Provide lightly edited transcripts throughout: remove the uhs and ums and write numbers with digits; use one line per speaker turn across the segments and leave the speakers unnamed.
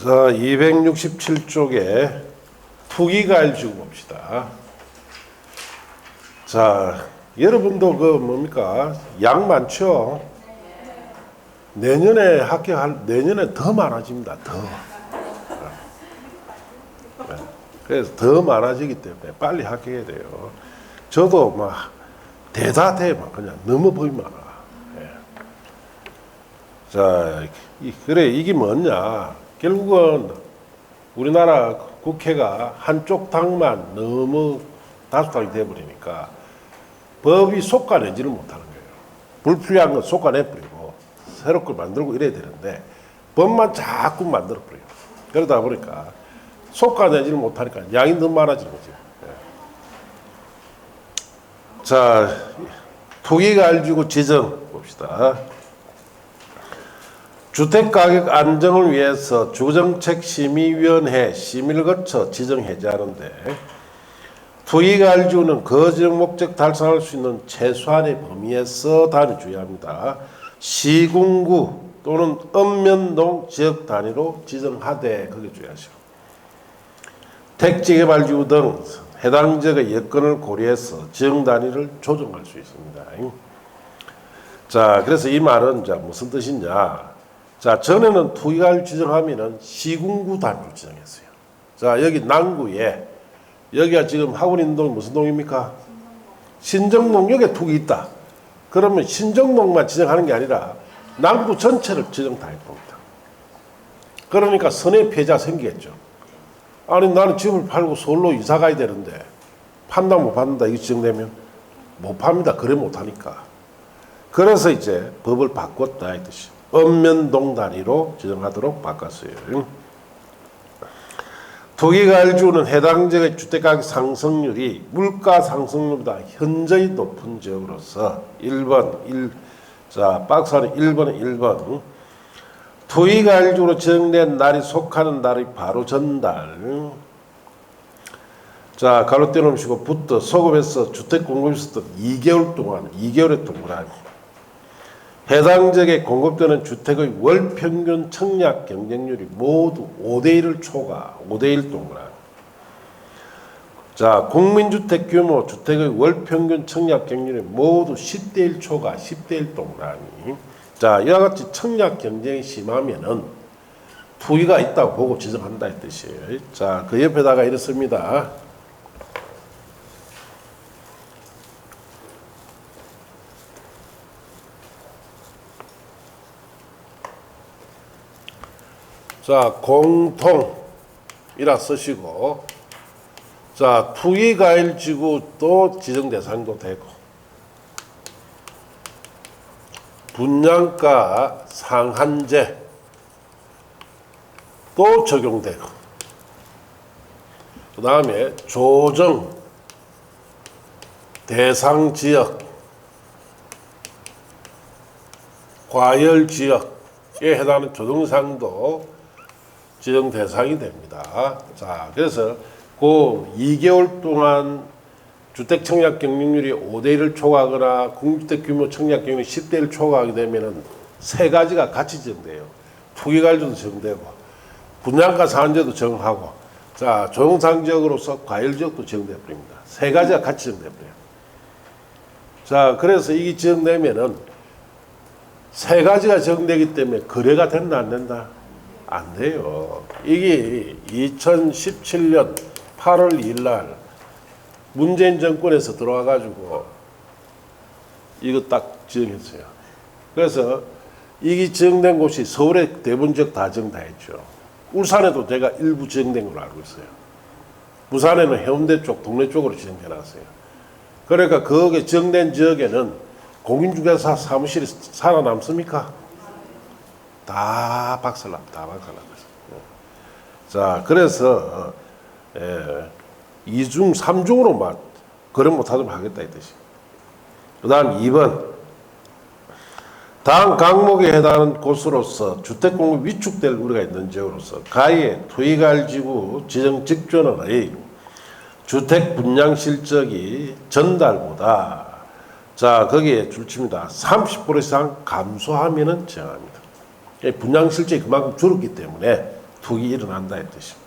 자, 267쪽에 투기과일지구 봅시다. 자, 여러분도 그 뭡니까? 양 많죠? 내년에 내년에 더 많아집니다. 더. 그래서 더 많아지기 때문에 빨리 합격해야 돼요. 저도 막 대다대 막 그냥 너무 법이 많아. 예. 자, 그래 이게 뭐냐? 결국은 우리나라 국회가 한쪽 당만 너무 다수당이 돼버리니까 법이 속아내지를 못하는 거예요. 불필요한 건 속아내버리고 새롭게 만들고 이래야 되는데 법만 자꾸 만들어버려요. 그러다 보니까 속아내지를 못하니까 양이 너무 많아지는 거죠. 예. 자, 투기과일지구 지정 봅시다. 주택가격 안정을 위해서 주정책심의위원회 심의를 거쳐 지정 해제하는데 투기과일지구는 그 지정 목적 달성할 수 있는 최소한의 범위에서 단위 주의합니다. 시군구 또는 읍면동 지역 단위로 지정하되 그게 주의하시고 택지개발지구 등 해당 지역의 여건을 고려해서 지정 단위를 조정할 수 있습니다. 자, 그래서 이 말은 자 무슨 뜻이냐? 자, 전에는 투기과일 지정하면은 시군구 단위로 지정했어요. 자, 여기 남구에 여기가 지금 하고 있는 동이 무슨 동입니까? 신정동. 여기에 투기 있다. 그러면 신정동만 지정하는 게 아니라 남구 전체를 지정 다 해봅니다. 그러니까 선의 피해자 생기겠죠. 아니 나는 집을 팔고 서울로 이사 가야 되는데 판다 못 판다 이거 지정되면 못 팝니다. 그래 못하니까. 그래서 이제 법을 바꿨다 이 뜻이. 읍면동 단위로 지정하도록 바꿨어요. 투기과일지구는 해당 지역의 주택가격 상승률이 물가 상승률보다 현저히 높은 지역으로서 1번, 자, 박스 안에 1번은 1번. 투기과일지구로 지정된 날이 속하는 날이 바로 전달. 자, 가로 떼놓으시고 부터 소급해서 주택 공급이 있었던 2개월 동안, 2개월의 동안 해당 지역에 공급되는 주택의 월 평균 청약 경쟁률이 모두 5대1을 초과, 5대1 동그라미. 자, 국민주택 규모 주택의 월 평균 청약 경쟁률이 모두 10대1 초과, 10대1 동그라미. 자, 이와 같이 청약 경쟁이 심하면은 투기가 있다고 보고 지정한다 이 뜻이에요. 자, 그 옆에다가 이렇습니다. 자, 공통이라 쓰시고, 자, 투기과일지구도 지정 대상도 되고, 분양가 상한제 또 적용되고, 그 다음에 조정 대상 지역, 과열 지역에 해당하는 조정사항도 지정 대상이 됩니다. 자, 그래서 그 2개월 동안 주택 청약 경쟁률이 5대1을 초과하거나 공주택 규모 청약 경쟁률이 10대1 초과하게 되면은 세 가지가 같이 지정돼요. 투기과일지구도 지정되고, 분양가 상한제도 정하고, 자, 조정상 지역으로서 과열 지역도 지정돼 버립니다. 세 가지가 같이 지정돼 버려요. 자, 그래서 이게 지정되면은 세 가지가 지정되기 때문에 거래가 된다 안 된다? 안 돼요. 이게 2017년 8월 2일 날 문재인 정권에서 들어와가지고 이거 딱 지정했어요. 그래서 이게 지정된 곳이 서울의 대부분 지역 다 지정 다 했죠. 울산에도 제가 일부 지정된 걸로 알고 있어요. 부산에는 해운대 쪽, 동네 쪽으로 지정해놨어요. 그러니까 거기에 지정된 지역에는 공인중개사 사무실이 살아남습니까? 다 박살납니다. 다 박살납니다. 자, 그래서 이중 3중으로만 거래 못하도록 하겠다 이 뜻이에요. 그 다음 2번 다음 강목에 해당하는 곳으로서 주택 공급 위축될 우려가 있는 지역으로서 가해 투기과일지구 지정 직전의 주택 분양 실적이 전달보다 자 거기에 줄칩니다. 30% 이상 감소하면은 정합니다. 분양 실적이 그만큼 줄었기 때문에 투기 일어난다 이 뜻입니다.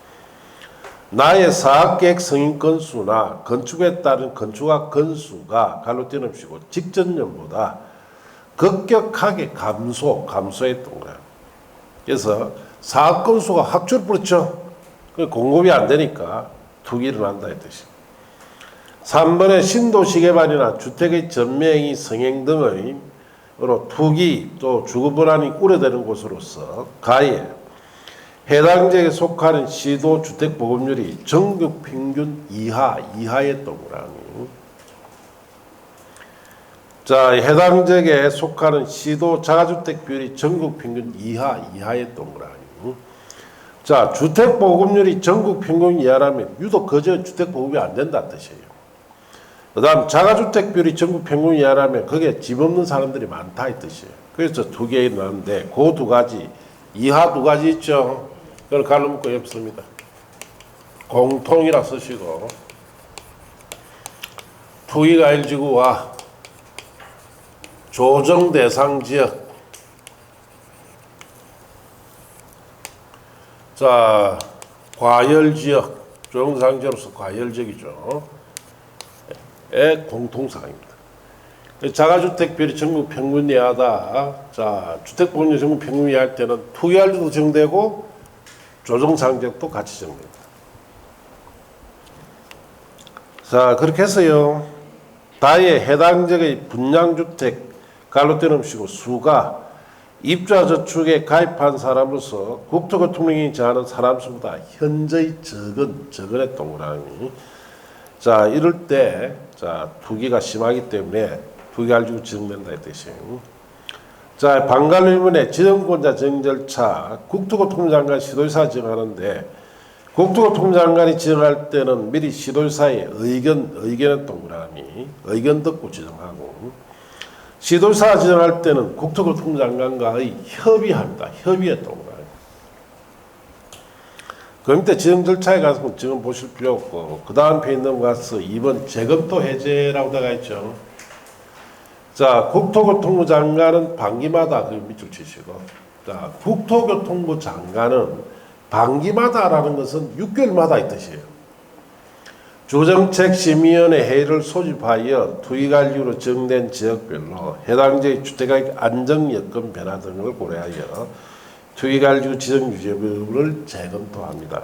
나의 사업계획 승인 건수나 건축에 따른 건축학 건수가 갈로 띄어놓으시고 직전년보다 급격하게 감소했던 거예요. 그래서 사업 건수가 확 줄어버렸죠. 공급이 안 되니까 투기 일어난다 이 뜻입니다. 3번에 신도시 개발이나 주택의 전매행위 성행 등으로 투기 또 주거 불안이 우려되는 곳으로서 가에 해당 지역에 속하는 시도 주택 보급률이 전국 평균 이하의 동그라미. 자, 해당 지역에 속하는 시도 자가주택 비율이 전국 평균 이하의 동그라미. 자, 주택 보급률이 전국 평균 이하라면 유독 그 지역 주택 보급이 안 된다는 뜻이에요. 그 다음 자가주택 비율이 전국 평균 이하라면 거기에 집 없는 사람들이 많다 이 뜻이에요. 그래서 두 개 일어나는데 그 두 가지 이하 두 가지 있죠. 그걸 갈로 묶고 엽습니다. 공통이라 쓰시고 투기과열지구와 조정 대상 지역. 자, 과열지역, 조정상지역으로서 과열지역이죠. 의 공통사항입니다. 자가주택 비율이 전국 평균 이하다. 자, 주택 보급률 전국 평균 이하일 때는 투기할지도 정되고 조정상지역도 같이 정됩니다. 자, 그렇게 해서요. 다의 해당 지역의 분양주택 갈로 떼놓으시고 수가 입주자 저축에 가입한 사람으로서 국토교통령이 정하는 사람 수보다 현저히 적은의 동그라미. 자, 이럴 때, 자, 투기가 심하기 때문에 투기할지구 지정된다 이 뜻이에요. 자, 방관로 일문에 지정권자 지정 절차, 국토교통부 장관 시도지사 지정하는데, 국토교통부 장관이 지정할 때는 미리 시도지사의 의견의 동그라미, 의견 듣고 지정하고, 시도지사 지정할 때는 국토교통부 장관과의 협의합니다. 협의의 동그라미. 그 밑에 지정 절차에 가서 지금 보실 필요 없고 그 다음 페이지 넘어가서 2번 재검토 해제라고 되어 있죠. 자, 국토교통부 장관은 반기마다 그 밑줄 치시고, 자, 국토교통부 장관은 반기마다라는 것은 6개월마다 이 뜻이에요. 주정책심의위원회 회의를 소집하여 투기관리로 정된 지역별로 해당 지역의 주택가격 안정 여건 변화 등을 고려하여 투기관리구 지정유지법을 재검토합니다.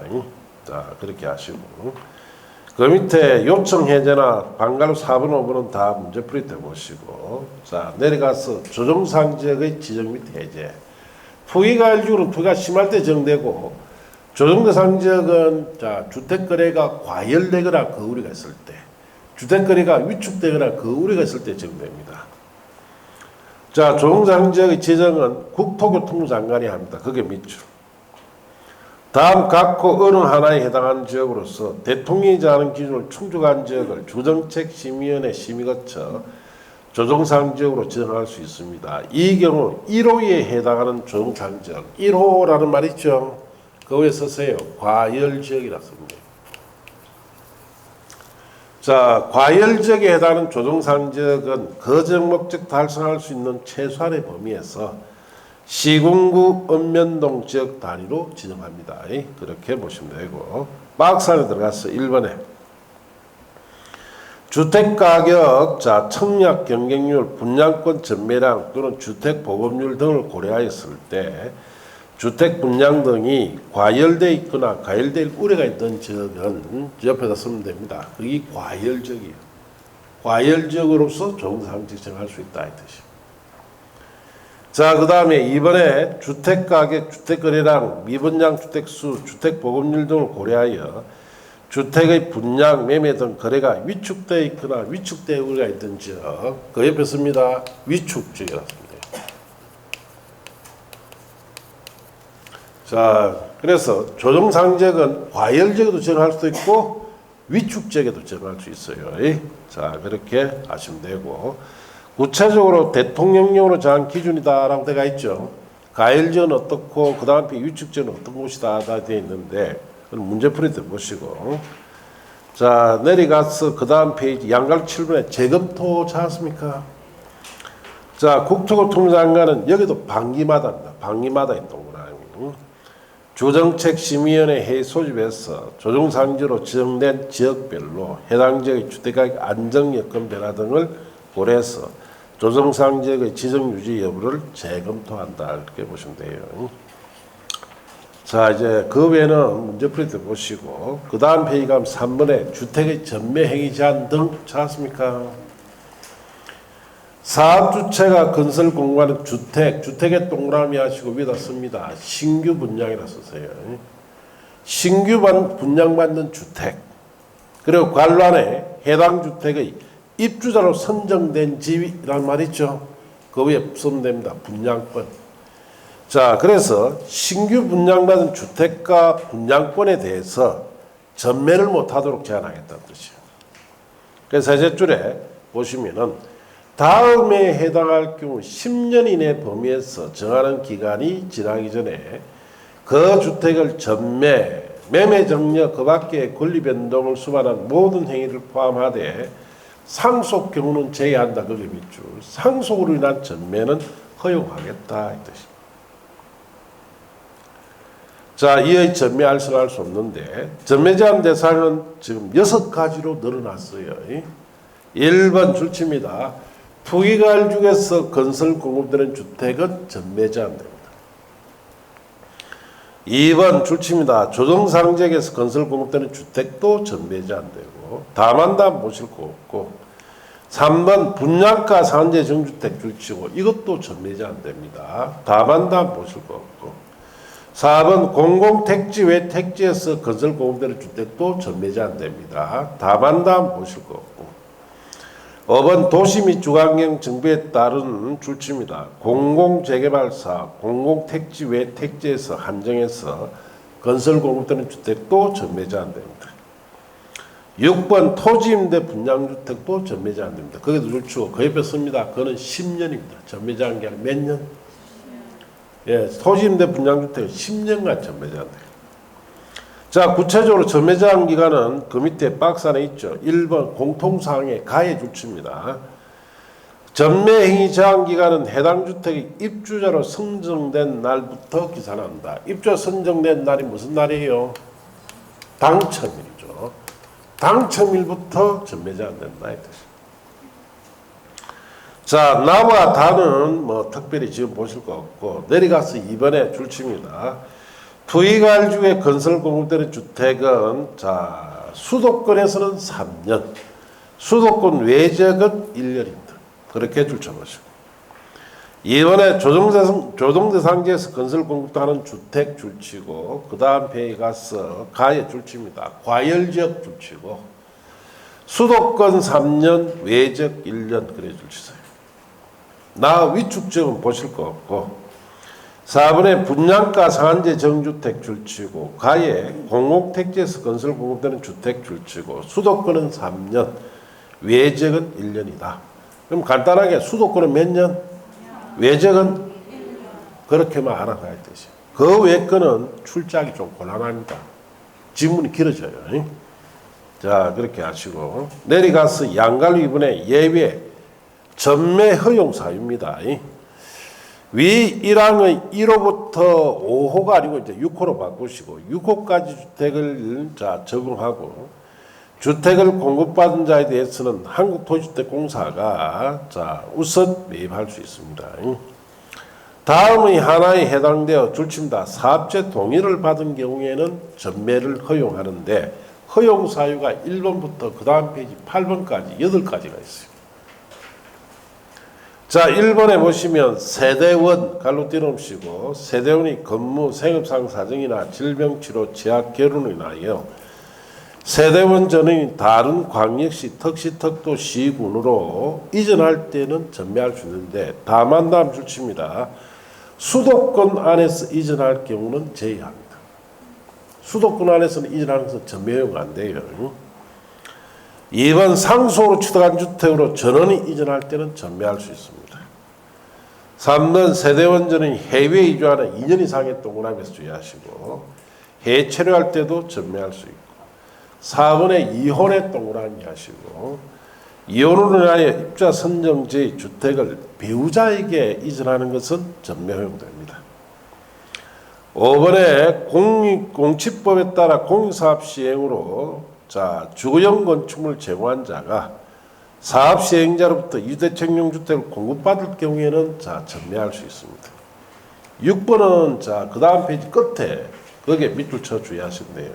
자, 그렇게 하시고 그 밑에 요청 해제나 방관로 4번, 5번은 다 문제풀이 해보시고, 자, 내려가서 조정상 지역의 지정 및 해제. 투기관리구는 투기가 심할 때 정되고 조정대상 지역은 자, 주택거래가 과열되거나 그 우려가 있을 때, 주택거래가 위축되거나 그 우려가 있을 때 정됩니다. 자, 조정상 지역의 지정은 국토교통부 장관이 합니다. 그게 밑줄. 다음 각호 어느 하나에 해당하는 지역으로서 대통령이 정하는 기준을 충족한 지역을 주정책심의위원회 심의 거쳐 조정상 지역으로 지정할 수 있습니다. 이 경우 1호에 해당하는 조정상 지역, 1호라는 말 있죠. 그 위에 쓰세요. 과열지역이라 씁니다. 자, 과열지역에 해당하는 조정상 지역은 그 지역 목적 달성할 수 있는 최소한의 범위에서 시군구 읍면동 지역 단위로 지정합니다. 그렇게 보시면 되고, 박스 안에 들어가서 1번에 주택가격, 자, 청약 경쟁률, 분양권 전매량 또는 주택 보급률 등을 고려하였을 때 주택 분양 등이 과열되어 있거나 과열될 우려가 있던 지역은 옆에다 쓰면 됩니다. 그게 과열지역이에요. 과열지역으로서 조정상 지정할 수 있다 이 뜻이에요. 자, 그 다음에 이번에 주택가격, 주택거래량, 미분양 주택수, 주택보급률 등을 고려하여 주택의 분양, 매매 등 거래가 위축되어 있거나 위축되어 우려가 있던 지역, 그 옆에 씁니다. 위축지역이라고 씁니다. 자, 그래서 조정상 지역은 과열지역에도 지정할 수도 있고 위축지역에도 지정할 수 있어요. 자, 그렇게 하시면 되고, 구체적으로 대통령령으로 정한 기준이다라고 되어 있죠. 과열지역은 어떻고 그 다음에 위축지역은 어떤 곳이다 되어 있는데 문제풀이 보시고, 자, 내려가서 그 다음 페이지 양갈 7번에 재검토 찾았습니까? 자, 국토교통부 장관은 여기도 반기마다입니다. 반기마다 있던 거라. 주정책심의위원회 회의 소집해서 조정상지로 지정된 지역별로 해당 지역의 주택가격 안정여건 변화 등을 고려해서 조정상지역의 지정유지 여부를 재검토한다. 이렇게 보시면 돼요. 자, 이제 그 외에는 문제풀이도 보시고 그 다음 페이지 가면 3번에 주택의 전매행위 제한 등 찾았습니까? 사업주체가 건설 공간은 주택에 동그라미 하시고 위에다 씁니다. 신규 분양이라 쓰세요. 신규 분양받는 주택 그리고 관란에 해당 주택의 입주자로 선정된 집이란 말 있죠. 그 위에 쓰면 됩니다. 분양권. 자, 그래서 신규 분양받은 주택과 분양권에 대해서 전매를 못하도록 제한하겠다는 뜻이에요. 그래서 세제 줄에 보시면은 다음에 해당할 경우 10년 이내 범위에서 정하는 기간이 지나기 전에 그 주택을 전매, 매매 정려 그 밖의 권리 변동을 수반한 모든 행위를 포함하되 상속 경우는 제외한다. 그게 밑줄. 상속으로 인한 전매는 허용하겠다. 이 뜻입니다. 자, 이의 전매 알선할 수 없는데 전매 제한 대상은 지금 6가지로 늘어났어요. 1번 줄칩니다. 투기가일중에서 건설 공급되는 주택은 전매 제한됩니다. 2번 줄칩니다. 조정상지역에서 건설 공급되는 주택도 전매 제한되고 다만다 보실 거 없고 3번 분양가 상한제 정주택 줄치고 이것도 전매 제한됩니다. 다만다 보실 거 없고 4번 공공택지 외 택지에서 건설 공급되는 주택도 전매 제한됩니다. 다만다 보실 거 없고 5번 도시 및 주관경 정비에 따른 줄치입니다. 공공재개발사, 공공택지 외 택지에서 한정해서 건설 공급되는 주택도 전매 제한됩니다. 6번 토지임대 분양주택도 전매 제한됩니다. 거기도 줄치고 그 옆에 씁니다. 그거는 10년입니다. 전매 제한 기간 몇 년? 예, 토지임대 분양주택은 10년간 전매 제한돼요. 자, 구체적으로 전매 제한 기간은 그 밑에 박스 안에 있죠. 1번 공통사항의 가에 줄칩니다. 전매 행위 제한 기간은 해당 주택의 입주자로 선정된 날부터 기산한다. 입주자 선정된 날이 무슨 날이에요? 당첨일이죠. 당첨일부터 전매 제한된다. 이 뜻이죠. 자, 나와 다는 뭐 특별히 지금 보실 거 없고 내려가서 2번에 줄칩니다. 투기가일중에 건설 공급되는 주택은 자 수도권에서는 3년, 수도권 외지역은 1년입니다. 그렇게 줄쳐보시고 2번에 조정대상지에서 건설 공급하는 주택 줄치고 그 다음 페이지 가서 가에 줄칩니다. 과열지역 줄치고 수도권 3년, 외지역 1년 그래 줄치세요. 나 위축 지역은 보실 거 없고 4번에 분양가 상한제 정주택 줄치고 가에 공공택지에서 건설 공급되는 주택 줄치고 수도권은 3년, 외지역은 1년이다. 그럼 간단하게 수도권은 몇 년? 외지역은? 그렇게만 알아가야 되죠. 그 외 거는 출제하기 좀 곤란합니다. 지문이 길어져요. 자, 그렇게 하시고 내려가서 양갈로 2번에 예외 전매 허용 사유입니다. 위 1항의 1호부터 5호가 아니고 이제 6호로 바꾸시고 6호까지 주택을 자 적용하고 주택을 공급받은 자에 대해서는 한국토지주택공사가 자 우선 매입할 수 있습니다. 다음의 하나에 해당되어 줄칩니다. 사업체 동의를 받은 경우에는 전매를 허용하는데 허용 사유가 1번부터 그 다음 페이지 8번까지 8가지가 있어요. 자, 1번에 보시면 세대원 갈로 띄놓으시고 세대원이 근무, 생업상 사정이나 질병치료, 재학, 결혼을 인하여 세대원 전원이 다른 광역시, 특시, 특도, 시군으로 이전할 때는 전매할 수 있는데 다만 다음 줄칩니다. 수도권 안에서 이전할 경우는 제외합니다. 수도권 안에서는 이전하는 것은 전매 허용 안 돼요. 2번 상속으로 취득한 주택으로 전원이 이전할 때는 전매할 수 있습니다. 3번 세대원 전원이 해외 이주하는 2년 이상의 동그라미에서 주의하시고 해외 체류할 때도 전매할 수 있고 4번에 이혼의 동그라미 하시고 이혼으로 인하여 입주자 선정지의 주택을 배우자에게 이전하는 것은 전매 허용됩니다. 5번에 공치법에 따라 공사업 시행으로 주거용 건축물 제공한 자가 사업 시행자로부터 이주대책용 주택을 공급받을 경우에는 전매할 수 있습니다. 6번은 그 다음 페이지 끝에 거기에 밑줄 쳐 주의하신대요.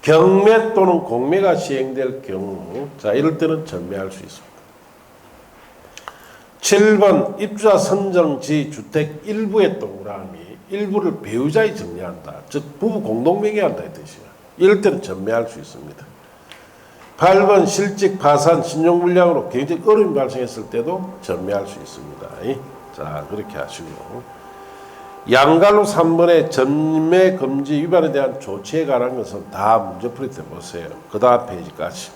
경매 또는 공매가 시행될 경우 이럴 때는 전매할 수 있습니다. 7번 입주자 선정지 주택 일부의 동그라미 일부를 배우자에 정리한다. 즉 부부 공동 매매한다 이 뜻이에요. 이럴 때는 전매할 수 있습니다. 8번 실직 파산 신용불량으로 경제적 어려움이 발생했을 때도 전매할 수 있습니다. 그렇게 하시고 양갈로 3번의 전매 금지 위반에 대한 조치에 관한 것은 다 문제풀이 때 보세요. 그 다음 페이지까지.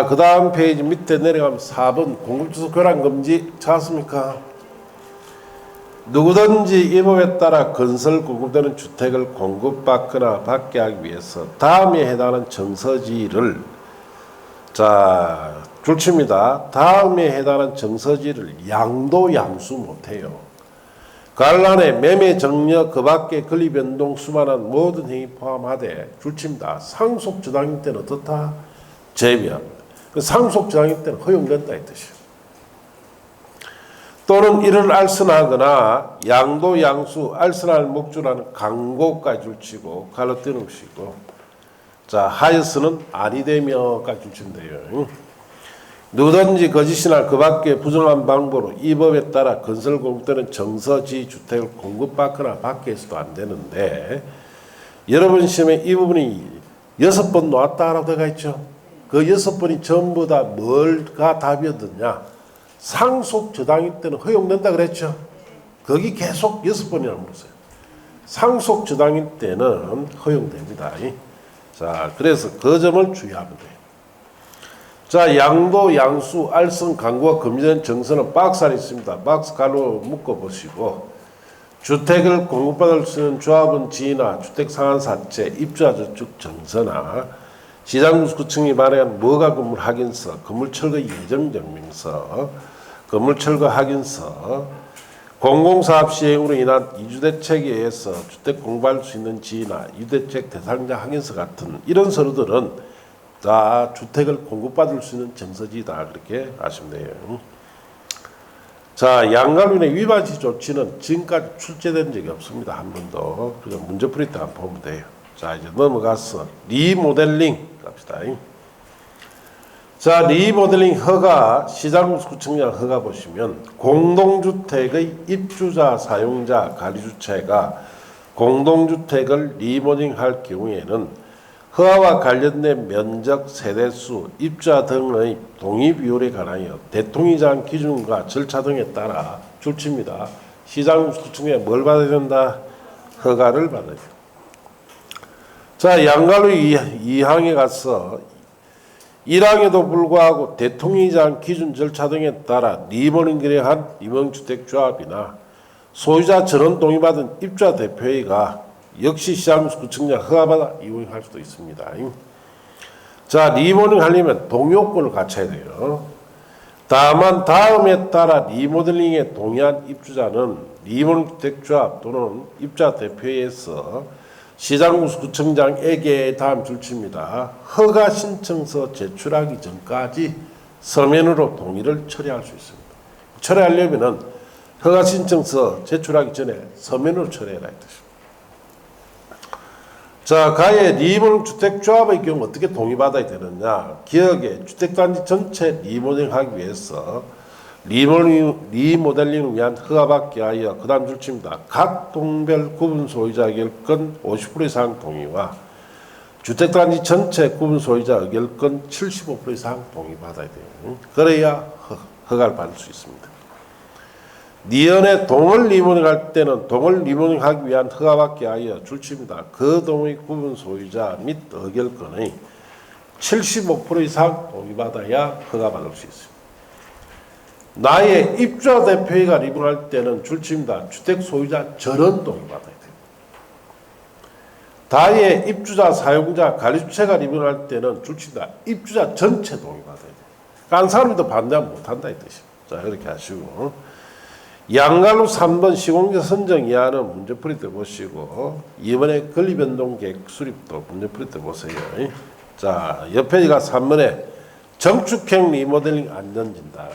그 다음 페이지 밑에 내려가면 4번 공급주소 교란 금지 찾았습니까? 누구든지 이 법에 따라 건설 공급되는 주택을 공급받거나 받게 하기 위해서 다음에 해당하는 정서지를 줄칩니다. 다음에 해당하는 정서지를 양도 양수 못해요. 관란의 매매 정려 그 밖에 권리 변동 수만한 모든 행위 포함하되 줄칩니다. 상속 저당일 때는 어떻다? 제외합니다. 상속 저당일 때는 허용된다 이 뜻이에요. 또는 이를 알선하거나 양도 양수 알선할 목조라는 강고까지 줄치고 갈로 떼놓으시고 하여서는 아니 되며까지 줄치면 돼요. 누구든지 거짓이나 그 밖에 부정한 방법으로 이 법에 따라 건설 공급되는 정서지 주택을 공급받거나 받게 해서도 안 되는데 여러분 시험에 이 부분이 6번 나왔다라고 되어 있죠. 그 6번이 전부 다 뭘가 답이었느냐? 상속 저당일 때는 허용된다 그랬죠. 거기 계속 6번이라고 물었어요. 상속 저당일 때는 허용됩니다. 그래서 그 점을 주의하면 돼요. 양도, 양수, 알선, 강구가 금지된 정서는 박스 안에 있습니다. 박스 가로 묶어보시고 주택을 공급받을 수 있는 조합원 지위나 주택 상한사채, 입주자 저축 정서나 시장구청이 발행한 무허가 건물 확인서, 건물 철거 예정 증명서, 건물 철거 확인서, 공공사업 시행으로 인한 이주대책에 의해서 주택 공급할 수 있는 지위나 이주대책 대상자 확인서 같은 이런 서류들은 다 주택을 공급받을 수 있는 정서지다 그렇게 아시면 돼요. 양갈륜의 위반시 조치는 지금까지 출제된 적이 없습니다. 한 번도. 그래서 문제풀이 때 한번 보면 돼요. 이제 넘어가서 리모델링 갑시다. 리모델링 허가, 시장구청장 허가 보시면 공동주택의 입주자, 사용자, 관리주체가 공동주택을 리모델링할 경우에는 허가와 관련된 면적, 세대수, 입주자 등의 동의 비율에 관하여 대통령장 기준과 절차 등에 따라 줄칩니다. 시장구청에 뭘 받아야 된다? 허가를 받아야 돼요. 양갈로 2항에 가서 1항에도 불구하고 대통령장 기준 절차 등에 따라 리모델링을 한 임원주택조합이나 소유자 전원 동의받은 입주자 대표회의가 역시 시장구청장 허가받아 이용할 수도 있습니다. 리모델링 하려면 동의요건을 갖춰야 돼요. 다만 다음에 따라 리모델링에 동의한 입주자는 리모델링 주택조합 또는 입주자 대표회의에서 시장구청장에게 다음 줄칩니다. 허가 신청서 제출하기 전까지 서면으로 동의를 처리할 수 있습니다. 처리하려면 허가 신청서 제출하기 전에 서면으로 처리해라 이 뜻입니다. 가해 리모델링 주택조합의 경우 어떻게 동의받아야 되느냐? 기억에 주택단지 전체 리모델링하기 위해서 리모델링을 위한 허가받기 위하여 그 다음 줄칩니다. 각 동별 구분 소유자 의결권 50% 이상 동의와 주택단지 전체 구분 소유자 의결권 75% 이상 동의받아야 돼요. 그래야 허가를 받을 수 있습니다. 니은의 동을 리모델링할 때는 동을 리모델링하기 위한 허가받기 위하여 줄칩니다. 그 동의 구분 소유자 및 의결권의 75% 이상 동의받아야 허가받을 수 있습니다. 나의 입주자 대표회의가 리모델링할 때는 줄칩니다. 주택 소유자 전원 동의받아야 돼요. 나의 입주자 사용자 관리주체가 리모델링할 때는 줄칩니다. 입주자 전체 동의받아야 돼요. 한 사람이 더 반대하면 못한다 이 뜻입니다. 이렇게 하시고 양갈로 3번 시공제 선정 이하는 문제풀이 때 보시고, 이번에 권리변동 계획 수립도 문제풀이 때 보세요. 자, 옆에가 3번에 정축형 리모델링 안전진단.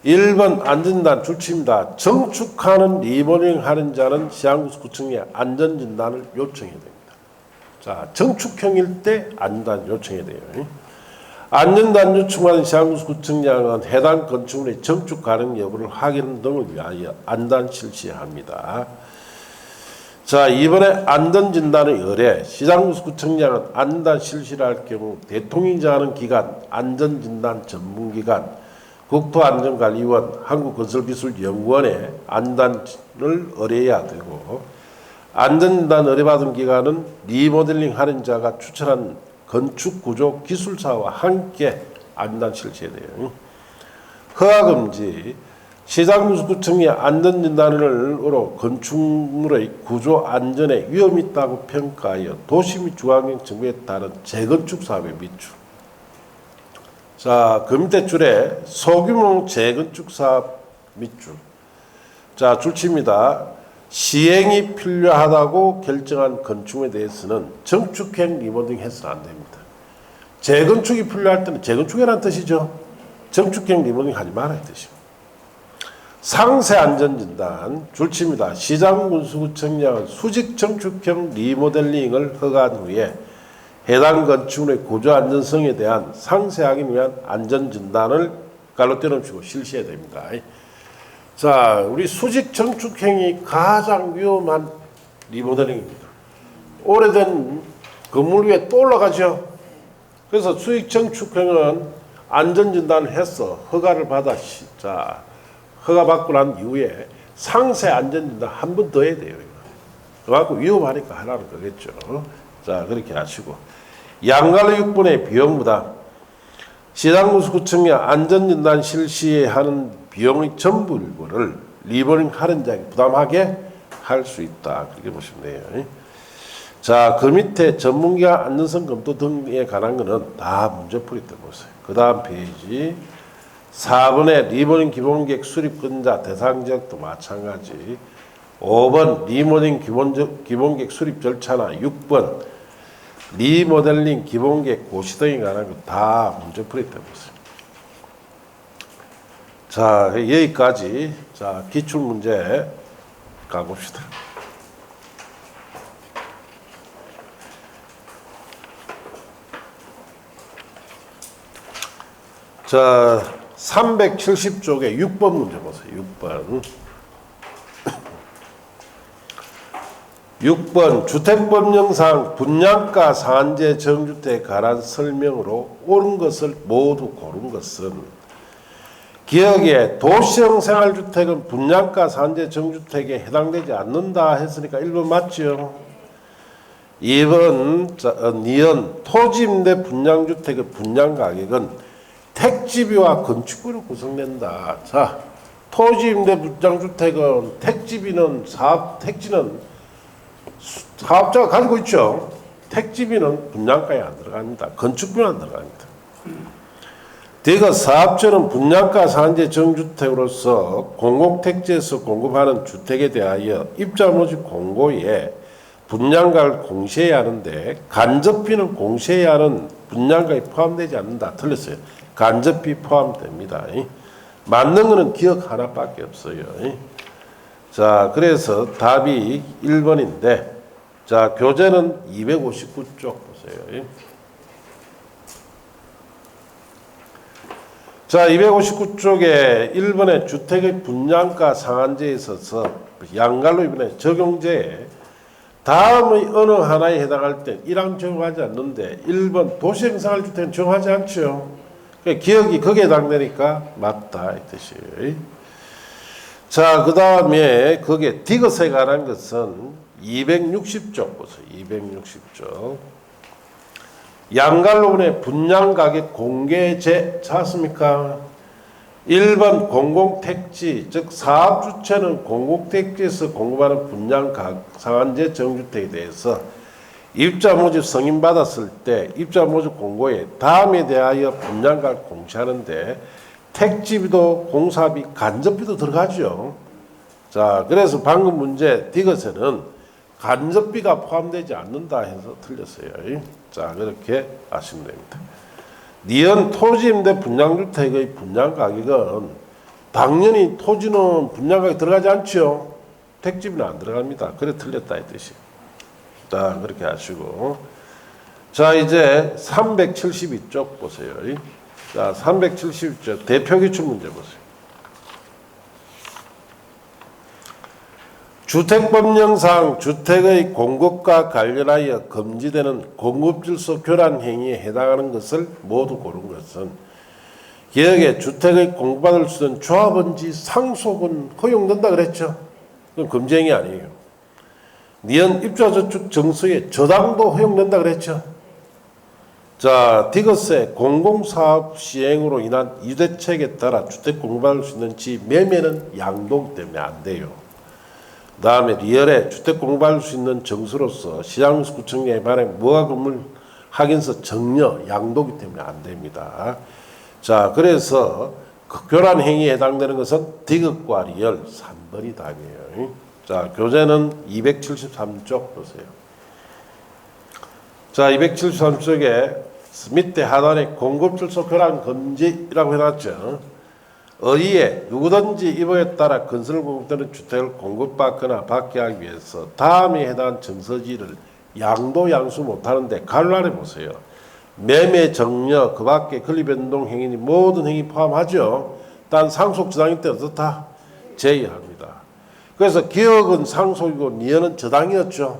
1번 안전진단 출치입니다. 정축하는 리모델링 하는 자는 시장구청에 안전진단을 요청해야 됩니다. 자, 정축형일 때 안전진단 요청해야 돼요. 안전진단 요청하는 시장구청장은 해당 건축물의 정축 가능 여부를 확인 등을 위하여 안전 실시합니다. 자, 이번에 안전진단의 의뢰, 시장구청장은 안전진단 실시를 할 경우 대통령이 하는 기관, 안전진단 전문기관, 국토안전관리원, 한국건설기술연구원에 안전을 의뢰해야 되고, 안전진단 의뢰받은 기관은 리모델링 하는 자가 추천한 건축구조 기술사와 함께 안전 실시해야 돼요. 허가금지, 시장구청이 안전진단으로 건축물의 구조 안전에 위험이 있다고 평가하여 도시 및 중앙형 정부에 따른 재건축 사업에 미추. 자, 그 밑에 줄에 소규모 재건축 사업 밑줄. 자, 줄치입니다. 시행이 필요하다고 결정한 건축물에 대해서는 정축형 리모델링 해서는 안 됩니다. 재건축이 필요할 때는 재건축이라는 뜻이죠. 정축형 리모델링 하지 말아야 뜻이고. 상세 안전진단 줄치입니다. 시장군수구청장은 수직 정축형 리모델링을 허가한 후에 해당 건축물의 구조 안전성에 대한 상세 확인을 위한 안전진단을 갈로 떼어놓으시고 실시해야 됩니다. 자, 우리 수직 정축형이 가장 위험한 리모델링입니다. 오래된 건물 위에 또 올라가죠. 그래서 수직 정축형은 안전진단을 해서 허가를 받아, 자, 허가 받고 난 이후에 상세 안전진단 한 번 더 해야 돼요. 그만큼 위험하니까 하라는 거겠죠. 자, 그렇게 하시고. 양갈로 6번의 비용 부담. 시장구청이 안전진단 실시하는 비용의 전부 일부를 리모델링 하는 자에게 부담하게 할 수 있다. 그렇게 보시면 돼요. 자, 그 밑에 전문가 안전성 검토 등에 관한 거는 다 문제풀이 때 보세요. 그 다음 페이지 4번의 리모델링 기본계획 수립권자 대상 지역도 마찬가지. 5번 리모델링 기본계획 수립 절차나 6번 리모델링 기본계획 고시 등에 관한 거 다 문제풀이 때 보세요. 자, 여기까지. 자, 기출문제 가봅시다. 자, 370쪽에 6번 문제 보세요. 6번. 6번 주택법령상 분양가 상한제 정주택에 관한 설명으로 옳은 것을 모두 고른 것은 기억에 도시형 생활주택은 분양가 상한제 정주택에 해당되지 않는다 했으니까 1번 맞죠? 2번 니은 토지임대 분양주택의 분양가격은 택지비와 건축비로 구성된다. 자, 토지임대 분양주택은 택지비는 택지는 사업자가 가지고 있죠. 택지비는 분양가에 안 들어갑니다. 건축비는 안 들어갑니다. 대거 사업자는 분양가 상한제 정주택으로서 공공택지에서 공급하는 주택에 대하여 입자 모집 공고에 분양가를 공시해야 하는데 간접비는 공시해야 하는 분양가에 포함되지 않는다. 틀렸어요. 간접비 포함됩니다. 맞는 거는 기억 하나밖에 없어요. 자, 그래서 답이 1번인데, 자, 교재는 259쪽 보세요. 자, 259쪽에 1번의 주택의 분양가 상한제에 있어서 양갈로 이번에 적용제에 다음의 어느 하나에 해당할 때 1항 적용하지 않는데 1번 도시형 생활주택은 적용하지 않죠. 그러니까 기억이 거기에 해당되니까 맞다 이 뜻이에요. 자, 그 다음에 거기에 디귿에 관한 것은 260쪽 보세요. 260쪽. 양갈로분의 분양가격 공개제 찾습니까? 1번 공공택지, 즉 사업주체는 공공택지에서 공급하는 분양가 상한제 정주택에 대해서 입자 모집 승인받았을 때 입자 모집 공고에 다음에 대하여 분양가를 공시하는데 택지비도 공사비 간접비도 들어가죠. 자, 그래서 방금 문제 디귿에는 간접비가 포함되지 않는다 해서 틀렸어요. 자, 그렇게 아시면 됩니다. 니은 토지임대 분양주택의 분양가격은 당연히 토지는 분양가격 들어가지 않죠. 택지비는 안 들어갑니다. 그래 틀렸다 이 뜻이. 자, 그렇게 하시고. 자, 이제 372쪽 보세요. 자, 372쪽 대표기출 문제 보세요. 주택법령상 주택의 공급과 관련하여 금지되는 공급질서 교란 행위에 해당하는 것을 모두 고른 것은 기억에 주택의 공급받을 수 있는 조합원지 상속은 허용된다 그랬죠. 그건 금지 행위 아니에요. 니은 입주자저축 정서의 저당도 허용된다 그랬죠. 자, 디귿의 공공사업 시행으로 인한 이주대책에 따라 주택 공급받을 수 있는 지 매매는 양도기 때문에 안 돼요. 그 다음에 리얼에 주택 공급받을 수 있는 정수로서 시장구청장에 반해 무허가 건물 확인서 정려 양도기 때문에 안 됩니다. 자, 그래서 그 교란 행위에 해당되는 것은 디귿과 리얼 3번이 답이에요. 자, 교재는 273쪽 보세요. 자, 273쪽에 밑에 하단에 공급질서 교란 금지라고 해놨죠. 의에 누구든지 이번에 따라 건설 공급되는 주택을 공급받거나 받게 하기 위해서 다음에 해당한 정서지를 양도 양수 못하는데 갈라를 보세요. 매매 정려 그 밖에 권리변동 행위니 모든 행위 포함하죠. 단 상속 저당일 때 어떻다? 제외합니다. 그래서 기억은 상속이고 니은은 저당이었죠.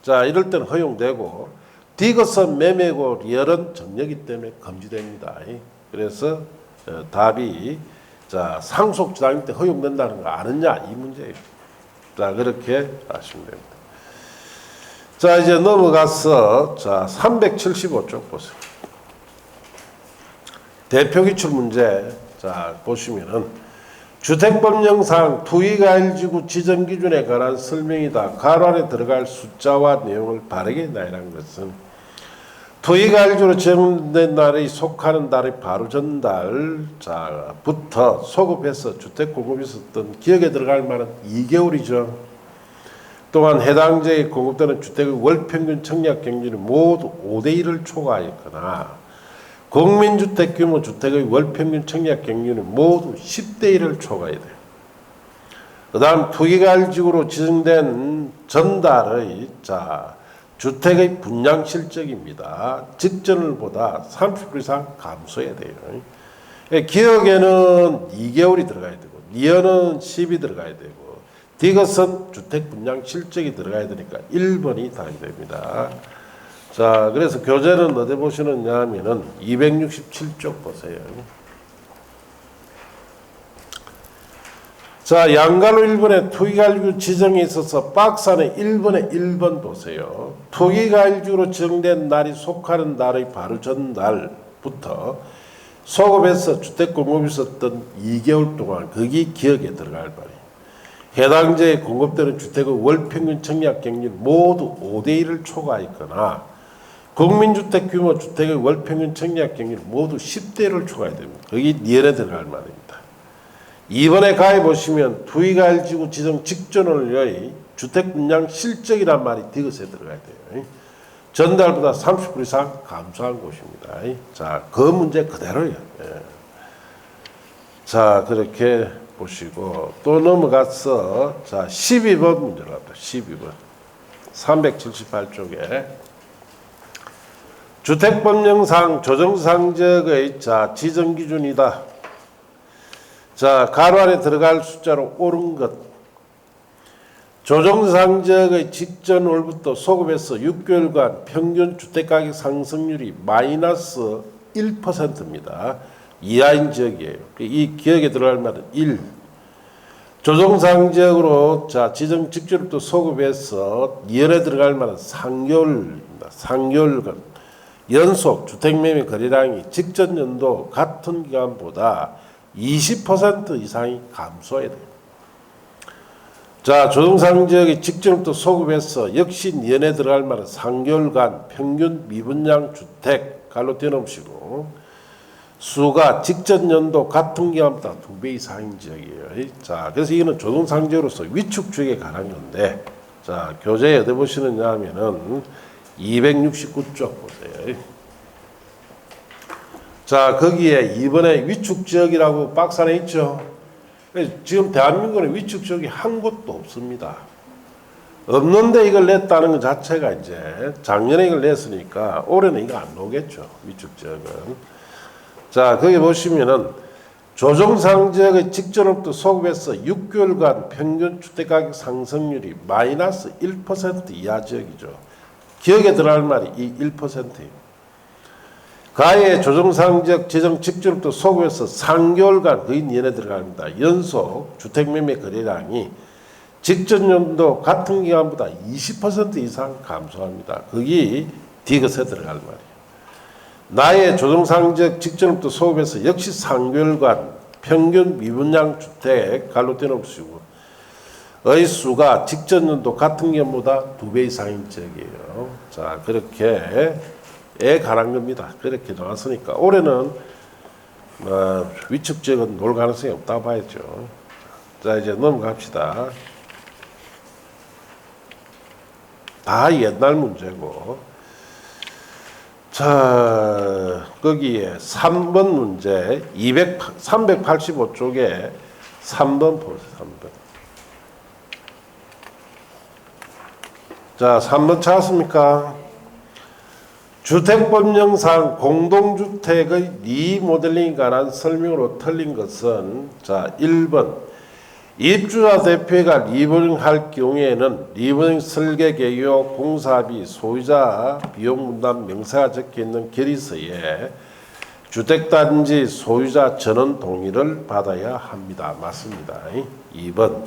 자, 이럴 때는 허용되고 디귿은 매매고 리얼은 정려이기 때문에 금지됩니다. 그래서 답이 자, 상속 저당일 때 허용된다는 거 아느냐 이 문제예요. 자, 그렇게 아시면 됩니다. 자, 이제 넘어가서 자 375쪽 보세요. 대표기출 문제. 자, 보시면은 주택법령상 투기과일지구 지정기준에 관한 설명이다. 가로 안에 들어갈 숫자와 내용을 바르게 나열한 것은 투기과일지로 지정된 날에 속하는 달의 바로 전달부터 소급해서 주택 공급이 있었던 기억에 들어갈 만한 2개월이죠. 또한 해당 지역에 공급되는 주택의 월평균 청약 경률이 모두 5대1을 초과했거나 국민주택 규모 주택의 월평균 청약 경률이 모두 10대1을 초과해야 돼요. 그 다음 투기과일지구로 지정된 전달의 주택의 분양 실적입니다. 직전을보다 30% 이상 감소해야 돼요. 기억에는 2개월이 들어가야 되고 니은은 10이 들어가야 되고 디귿은 주택 분양 실적이 들어가야 되니까 1번이 답이 됩니다. 자, 그래서 교재는 어디 보시느냐 하면은 267쪽 보세요. 자, 양갈로 1번에 투기과일지구 지정에 있어서 박스 안에 1번에 1번 보세요. 투기과일지구로 지정된 날이 속하는 날의 바로 전날부터 소급해서 주택 공급이 있었던 2개월 동안 거기 기억에 들어갈 말이에요. 해당 지역에 공급되는 주택의 월평균 청약 경률 모두 5대1을 초과했거나 국민주택 규모 주택의 월평균 청약 경률 모두 10대를 초과해야 됩니다. 거기 니은에 들어갈 말입니다. 이번에 가해 보시면 투기과일지구 지정 직전을 위해 주택 분양 실적이란 말이 디귿에 들어가야 돼요. 전달보다 30% 이상 감소한 곳입니다. 자, 그 문제 그대로예요. 자, 그렇게 보시고 또 넘어가서 자 12번 문제로 합니다. 12번 378쪽에 주택법령상 조정상적의 자 지정기준이다. 자, 가로 안에 들어갈 숫자로 옳은 것. 조정상적의 직전월부터 소급해서 6개월간 평균 주택가격 상승률이 마이너스 1%입니다. 이하인 지역이에요. 이 기억에 들어갈 말은 1. 조정상적으로 자 지정 직전부터 소급해서 니은에 들어갈 말은 3개월입니다. 3개월간 연속 주택매매 거래량이 직전 연도 같은 기간보다 20% 이상이 감소해야 돼요. 자, 조정상지역의 직전부터 소급해서 역시 니은에 들어갈 말은 3개월간 평균 미분양 주택 갈로 떼어놓으시고 수가 직전 연도 같은 기간보다 2배 이상인 지역이에요. 자, 그래서 이거는 조정상지역으로서 위축 지역에 관한 건데, 자, 교재에 어디 보시느냐 하면은 269쪽 보세요. 자, 거기에 이번에 위축 지역이라고 박스 안에 있죠. 지금 대한민국에 위축 지역이 한 곳도 없습니다. 없는데 이걸 냈다는 것 자체가 이제 작년에 이걸 냈으니까 올해는 이거 안 나오겠죠. 위축 지역은. 자, 거기 보시면은 조정상 지역의 직전부터 소급해서 6개월간 평균 주택가격 상승률이 마이너스 1% 이하 지역이죠. 기억에 들어갈 말이 이 1%예요. 가해 조정상 지역 지정 직전부터 소급해서 3개월간 거의 년에 들어갑니다. 연속 주택매매 거래량이 직전 연도 같은 기간보다 20% 이상 감소합니다. 거기 디귿에 들어갈 말이에요. 나의 조정상 지역 직전부터 소급해서 역시 3개월간 평균 미분양 주택 갈로 떼놓으시고 의 수가 직전 연도 같은 기간보다 2배 이상인 지역이에요. 자, 그렇게 에 관한 겁니다. 그렇게 나왔으니까 올해는 위축 지역은 놀 가능성이 없다고 봐야죠. 자, 이제 넘어갑시다. 다 옛날 문제고. 자, 거기에 3번 문제 385쪽에 3번 보세요. 3번. 자, 3번 찾았습니까? 주택법령상 공동주택의 리모델링에 관한 설명으로 틀린 것은, 자, 1번 입주자 대표가 리모델링할 경우에는 리모델링 설계 개요 공사비 소유자 비용 분담 명세가 적혀있는 결의서에 주택단지 소유자 전원 동의를 받아야 합니다. 맞습니다. 2번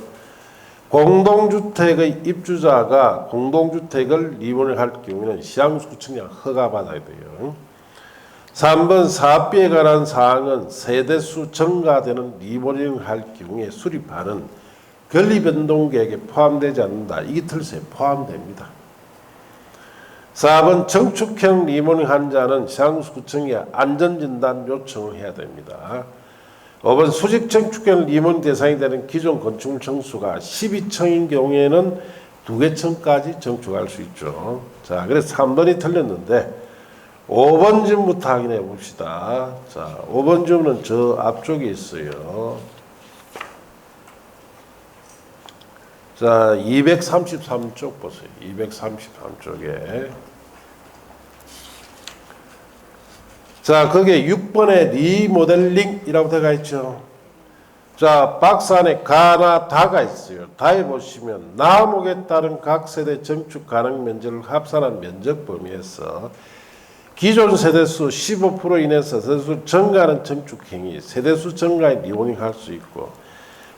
공동주택의 입주자가 공동주택을 리모델링할 경우에는 시장구청장 허가받아야 돼요. 3번 사업비에 관한 사항은 세대수 증가되는 리모델링할 경우에 수립하는 권리변동계획에 포함되지 않는다. 이게 틀세에 포함됩니다. 4번 정축형 리모델링 한 자는 시장구청에 안전진단 요청을 해야 됩니다. 5번 수직 정축형 리모델링 대상이 되는 기존 건축물 층수가 12층인 경우에는 2개 층까지 정축할 수 있죠. 자, 그래서 3번이 틀렸는데 5번 질문부터 확인해 봅시다. 자, 5번 질문은 저 앞쪽에 있어요. 자, 233쪽 보세요. 233쪽에. 자, 거기에 6번에 리모델링이라고 들어가 있죠. 자, 박스 안에 가나 다가 있어요. 다에 보시면 나목에 따른 각 세대 정축 가능 면적을 합산한 면적 범위에서 기존 세대수 15% 인해서 세대수 증가하는 정축 행위, 세대수 증가에 리모델링 할 수 있고,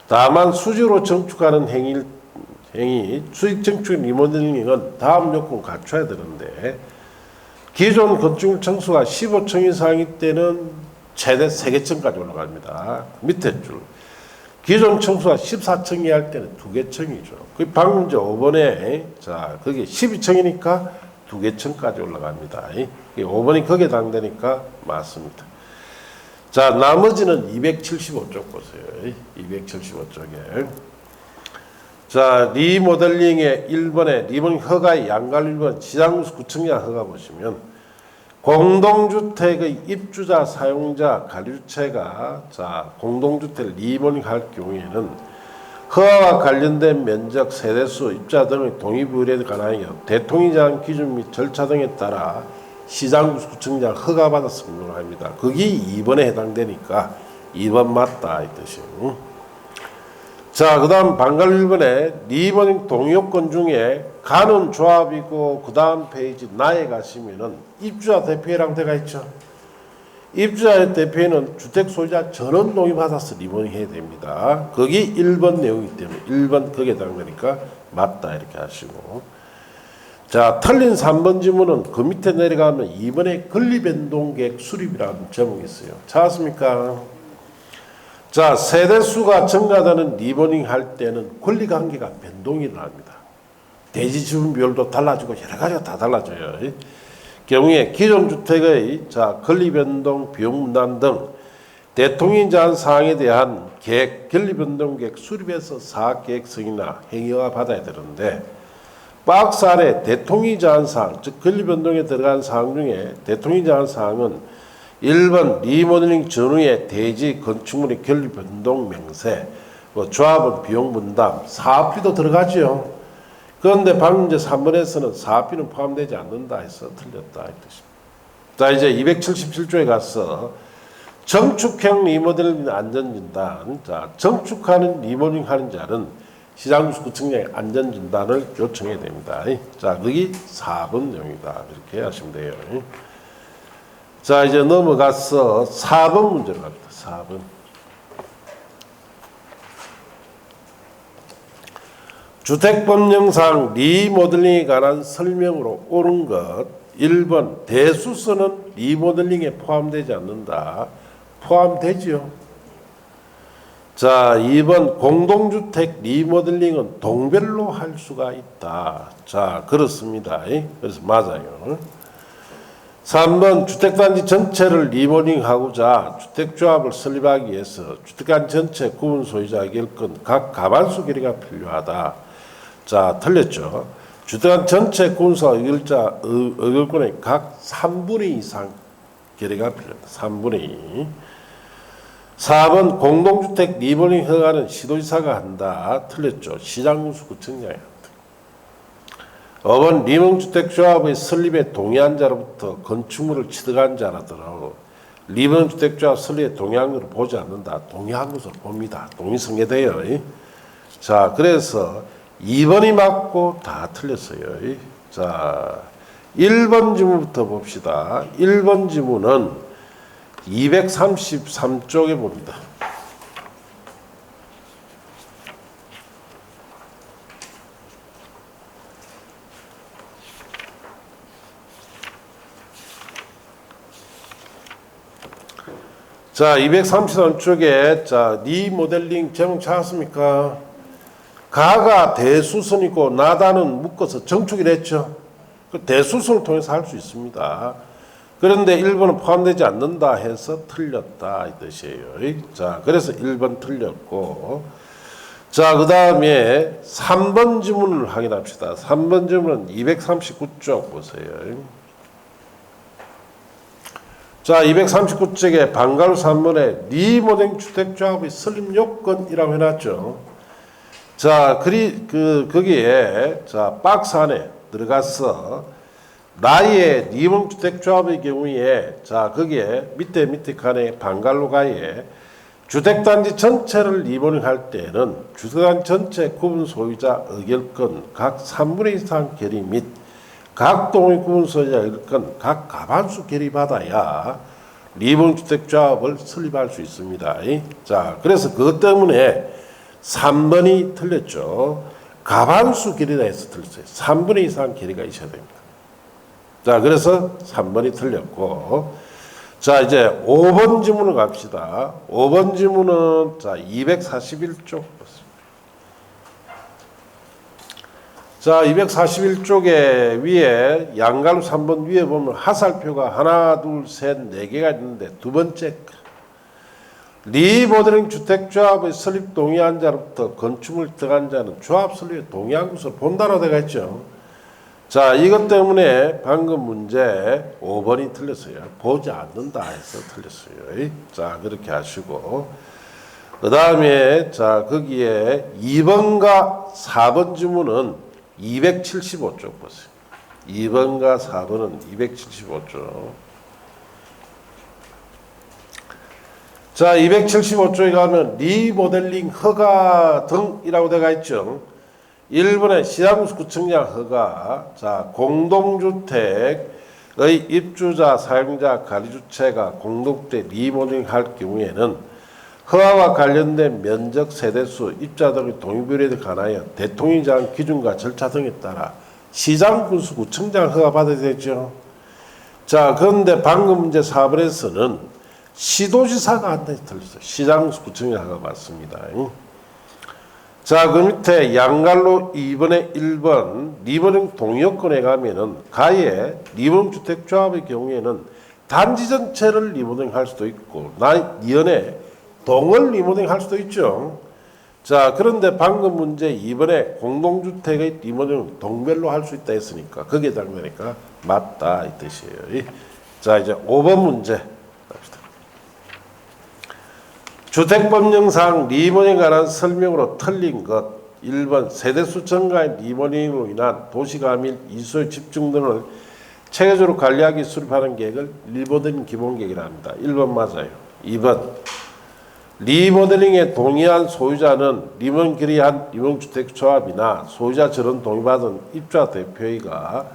다만 수지로 정축하는 행위, 수익 정축 리모델링은 다음 요건 갖춰야 되는데, 기존 건축물 층수가 15층 이상일 때는 최대 3개층까지 올라갑니다. 밑에 줄. 기존 층수가 14층 이하일 때는 2개 층이죠. 그 방금 저 5번에, 자, 그게 12층이니까 2개 층까지 올라갑니다. 5번이 거기에 해당되니까 맞습니다. 자, 나머지는 275쪽 보세요. 275쪽에. 자, 리모델링의 1번에 리모델링 허가의 양갈 1번 시장구청장 허가 보시면 공동주택의 입주자 사용자 관리주체가, 자, 공동주택 리모델링 할 경우에는 허가와 관련된 면적, 세대수, 입자 등의 동의 비율에 관하여 대통령이 정한 기준 및 절차 등에 따라 시장구청장 허가받아서 운영을 합니다. 그게 2번에 해당되니까 2번 맞다 이 뜻이에요. 자, 그 다음 방갈 1번에 리모델링 동의요건 중에 가는 조합이고, 그 다음 페이지 나에 가시면은 입주자 대표회랑 되어 있죠. 입주자 대표회는 주택 소유자 전원 동의 받아서 리모델링 해야 됩니다. 거기 1번 내용이기 때문에 1번 거기에 해당되니까 맞다 이렇게 하시고. 자, 틀린 3번 지문은 그 밑에 내려가면 2번에 권리변동계획 수립이라는 제목이 있어요. 찾았습니까? 자, 세대수가 증가되는 리모델링 할 때는 권리관계가 변동이 일어납니다. 대지지분 비율도 달라지고 여러 가지가 다 달라져요. 경우에 기존 주택의 권리변동 비용 분담 등 대통령이 제한 사항에 대한 계획, 권리변동계획 수립해서 사업계획성이나 행위허가 받아야 되는데 박스 안에 대통령이 제한 사항, 즉 권리변동에 들어간 사항 중에 대통령이 제한 사항은 1번 리모델링 전후의 대지 건축물의 권리변동 명세, 조합은 비용 분담, 사업비도 들어가죠. 그런데 방금 이제 3번에서는 사업비는 포함되지 않는다 해서 틀렸다 이 뜻입니다. 자, 이제 277조에 가서 정축형 리모델링 안전진단. 자, 정축하는 리모델링 하는 자는 시장구청장의 안전진단을 요청해야 됩니다. 자, 여기 4번 내용이다. 이렇게 하시면 돼요. 자, 이제 넘어가서 4번 문제로 갑니다. 4번. 주택법령상 리모델링에 관한 설명으로 옳은 것. 1번 대수선은 리모델링에 포함되지 않는다. 포함되지요. 자, 2번 공동주택 리모델링은 동별로 할 수가 있다. 자, 그렇습니다. 그래서 맞아요. 3번 주택단지 전체를 리모델링하고자 주택조합을 설립하기 위해서 주택단지 전체 구분 소유자 결권 각 과반수 결의가 필요하다. 자, 틀렸죠. 주택단지 전체 구분소유자 의결권의 각 3분의 2 이상 결의가 필요하다. 3분의 2. 4번 공동주택 리모델링 허가는 시도지사가 한다. 틀렸죠. 시장군수구청장이 한다. 5번 리모델링주택조합의 설립에 동의한 자로부터 건축물을 취득한 자라더라도 리모델링주택조합 설립에 동의한 것을 보지 않는다. 동의한 것을 봅니다. 동의성계돼요. 자, 그래서 2번이 맞고 다 틀렸어요. 자, 1번 지문부터 봅시다. 1번 지문은 233쪽에 봅니다. 자, 233쪽에 자, 리모델링 제목 찾았습니까? 가가 대수선이고 나다는 묶어서 정축이라 했죠. 그 대수선을 통해서 할 수 있습니다. 그런데 1번은 포함되지 않는다 해서 틀렸다 이 뜻이에요. 자, 그래서 1번 틀렸고, 자, 그 다음에 3번 지문을 확인합시다. 3번 지문은 239쪽 보세요. 자, 239쪽에 방가로 3번에 리모델링 주택조합의 설립 요건이라고 해놨죠. 자, 거기에 자, 박스 안에 들어가서 나의 리모델링 주택조합의 경우에 자, 거기에 밑에 칸에 방갈로 가에 주택단지 전체를 리모델링 할 때는 주택단지 전체 구분 소유자 의결권 각 3분의 2 이상 결의 및 각 동의 구분 소유자 의결권 각 과반수 결의 받아야 리모델링 주택조합을 설립할 수 있습니다. 자, 그래서 그것 때문에 3번이 틀렸죠. 과반수 결의다 해서 틀렸어요. 3분의 2 이상 결의가 있어야 됩니다. 자, 그래서 3번이 틀렸고, 자, 이제 5번 지문을 갑시다. 5번 지문은 자, 241쪽. 자, 241쪽에 위에 양가로 3번 위에 보면 하살표가 하나, 둘, 셋, 네 개가 있는데 두 번째 리모델링 주택조합의 설립 동의한 자로부터 건축물 들어간 자는 조합 설립에 동의한 것을 본다라고 되어 있죠. 자, 이것 때문에 방금 문제 5번이 틀렸어요. 보지 않는다 해서 틀렸어요. 자, 그렇게 하시고, 그 다음에 자, 거기에 2번과 4번 지문은 275쪽 보세요. 2번과 4번은 275쪽. 자, 275쪽에 가면 리모델링 허가 등이라고 되어 있죠. 1번에 시장구청장 허가, 자, 공동주택의 입주자, 사용자, 관리주체가 공동주택 리모델링 할 경우에는 허가와 관련된 면적, 세대수, 입자 등의 동의비율에 관하여 대통령이 정한 기준과 절차 등에 따라 시장군수구청장 허가 받아야 되죠. 자, 그런데 방금 문제 4번에서는 시도지사가 한다 틀렸어요. 시장구청장 허가 맞습니다. 자, 그 밑에 양갈로 2번에 1번 리버링 동의요건에 가면은 가에 리버링 주택조합의 경우에는 단지 전체를 리모델링 할 수도 있고 연에 동을 리모델링 할 수도 있죠. 자, 그런데 방금 문제 2번에 공동주택의 리모델링 동별로 할 수 있다 했으니까 거기에 해당되니까 맞다 이 뜻이에요. 자, 이제 5번 문제 갑시다. 주택법령상 리모델링에 관한 설명으로 틀린 것 1번 세대수 증가의 리모델링으로 인한 도시가 및 이수의 집중 등을 체계적으로 관리하기 수립하는 계획을 리모델링 기본계획이라 합니다. 1번 맞아요. 2번 리모델링에 동의한 소유자는 리모델링 결의한 리모델링주택조합이나 소유자 전원 동의받은 입주자 대표회의가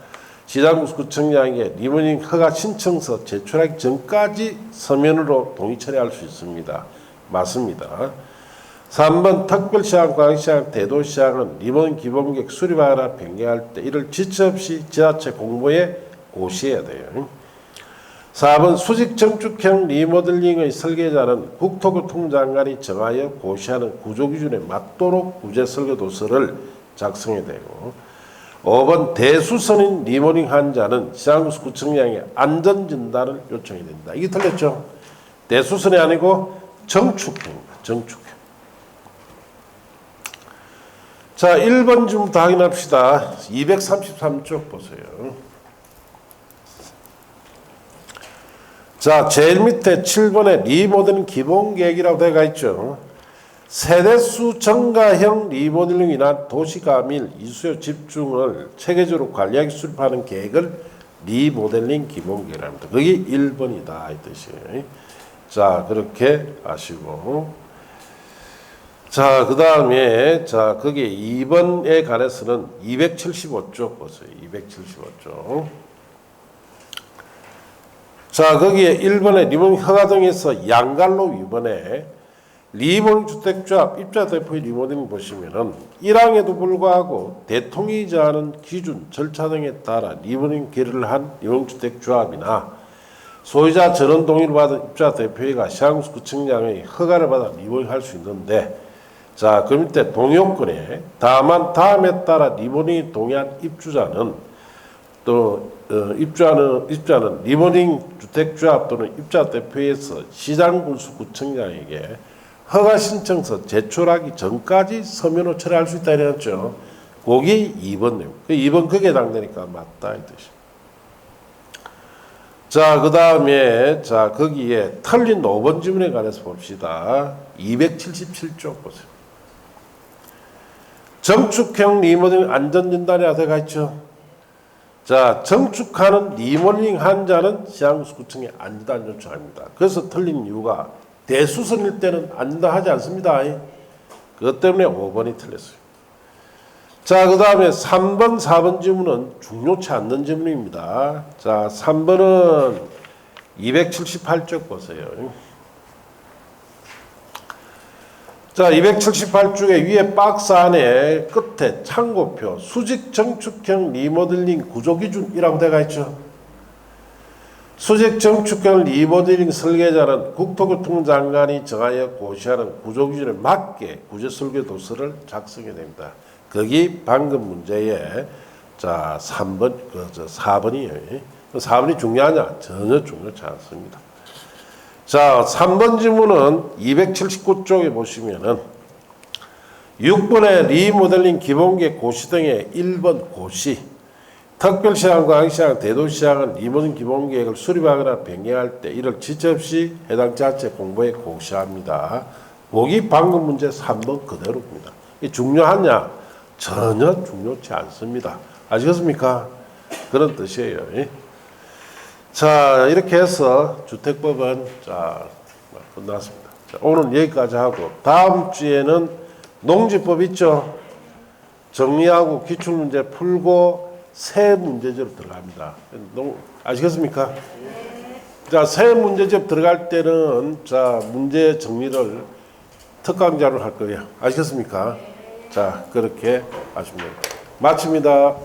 시장구청장에게 리모델링 허가 신청서 제출하기 전까지 서면으로 동의 처리할 수 있습니다. 맞습니다. 3번 특별시장, 광역시장, 대도시장은 리모델링 기본계획 수립하거나 변경할 때 이를 지체 없이 지자체 공보에 고시해야 돼요. 4번 수직 정축형 리모델링의 설계자는 국토교통부 장관이 정하여 고시하는 구조기준에 맞도록 구제 설계 도서를 작성해야 되고 5번 대수선인 리모델링 환자는 시장구청장에게 안전진단을 요청해야 됩니다. 이게 틀렸죠? 대수선이 아니고 정축형입니다. 정축형. 자, 1번 지금부터 확인합시다. 233쪽 보세요. 자, 제일 밑에 7번에 리모델링 기본계획이라고 되어 있죠. 세대수 증가형 리모델링 인한 도시가밀 이수요 집중을 체계적으로 관리하기 수립하는 계획을 리모델링 기본계획이랍니다. 그게 1번이다 이 뜻이에요. 자, 그렇게 아시고 자, 그 다음에 자, 거기에 2번에 관해서는 275쪽 보세요. 275쪽. 자, 거기에 1번에 리모델링 허가 등에서 양갈로 위반에 리모델링 주택조합 입주자 대표의 리모델링 보시면은 1항에도 불구하고 대통령이 정하는 기준 절차 등에 따라 리모델링 결의를 한 리모델링 주택조합이나 소유자 전원 동의를 받은 입주자 대표회의가 시장구청장의 허가를 받아 리모델링 할 수 있는데 자, 그 밑에 동의요건에 다만 다음에 따라 리모델링 동의한 입주자는 또 입주자는 리모델링 주택조합 또는 입주자 대표에서 시장군수구청장에게 허가 신청서 제출하기 전까지 서면으로 처리할 수 있다 이랬죠. 거기 2번 내용. 2번 그게 해당되니까 맞다 이 뜻이. 자, 그 다음에 자, 거기에 틀린 5번 지문에 관해서 봅시다. 277쪽 보세요. 정축형 리모델링 안전진단이라고 되어 있죠. 자, 정축하는 리모델링 환자는 시장구청에 안전단 요청합니다. 그래서 틀린 이유가 대수선일 때는 안전단 하지 않습니다. 그것 때문에 5번이 틀렸어요. 자, 그 다음에 3번, 4번 지문은 중요치 않는 지문입니다. 자, 3번은 278쪽 보세요. 자, 278쪽에 위에 박스 안에 끝에 참고표 수직 정축형 리모델링 구조기준이라고 되어 있죠. 수직 정축형 리모델링 설계자는 국토교통부 장관이 정하여 고시하는 구조기준에 맞게 구제 설계 도서를 작성해야 됩니다. 거기 방금 문제에 자 3번, 4번이에요. 4번이 중요하냐? 전혀 중요치 않습니다. 자, 3번 지문은 279쪽에 보시면은 6번의 리모델링 기본계획 고시 등의 1번 고시 특별시장, 광역시장, 대도시장은 리모델링 기본계획을 수립하거나 변경할 때 이를 지체 없이 해당 지자체 공보에 고시합니다. 보기 방금 문제 3번 그대로입니다. 이 중요하냐? 전혀 중요치 않습니다. 아시겠습니까? 그런 뜻이에요. 자, 이렇게 해서 주택법은 자 끝났습니다. 자, 오늘 여기까지 하고 다음 주에는 농지법 있죠. 정리하고 기출문제 풀고 새 문제집 들어갑니다. 아시겠습니까? 자, 새 문제집 들어갈 때는 자 문제 정리를 특강자로 할 거예요. 아시겠습니까? 자, 그렇게 하시면 됩니다. 마칩니다.